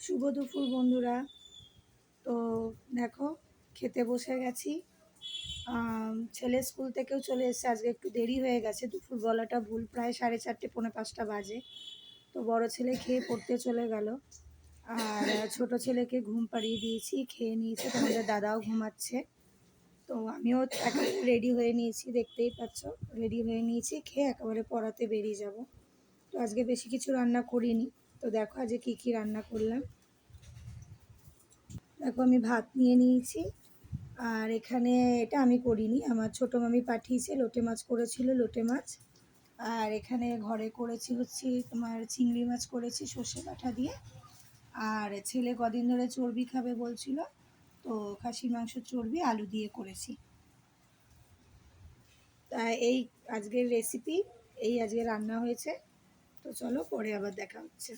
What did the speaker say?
শুভ দুপুর বন্ধুরা। তো দেখো, খেতে বসে গেছি। ছেলে স্কুল থেকেও চলে এসেছে, আজকে একটু দেরি হয়ে গেছে, দুপুর বলাটা ভুল, প্রায় 4:30 পৌনে 5টা বাজে। তো বড় ছেলে খেয়ে পড়তে চলে গেল, আর ছোট ছেলেকে ঘুম পাড়িয়ে দিয়েছি, খেয়ে নিয়েছে, তোমাদের দাদাও ঘুমাচ্ছে। তো আমিও একেবারে রেডি হয়ে নিয়েছি, দেখতেই পাচ্ছ, রেডি হয়ে নিয়েছি, খেয়ে একেবারে পড়াতে বেরিয়ে যাব। তো আজকে বেশি কিছু রান্না করিনি। তো দেখো আজকে কী কী রান্না করলাম। দেখো আমি ভাত নিয়ে নিয়েছি, আর এখানে এটা আমি করিনি, আমার ছোটো মামি পাঠিয়েছে, লোটে মাছ করেছিল, লোটে মাছ। আর এখানে ঘরে করেছি হচ্ছে তোমার চিংড়ি মাছ করেছি সর্ষে বাটা দিয়ে। আর ছেলে কদিন ধরে চর্বি খাবে বলছিল, তো খাসির মাংস চর্বি আলু দিয়ে করেছি। তা এই আজকের রেসিপি, এই আজকে রান্না হয়েছে। তো চলো পরে আবার দেখা হচ্ছে।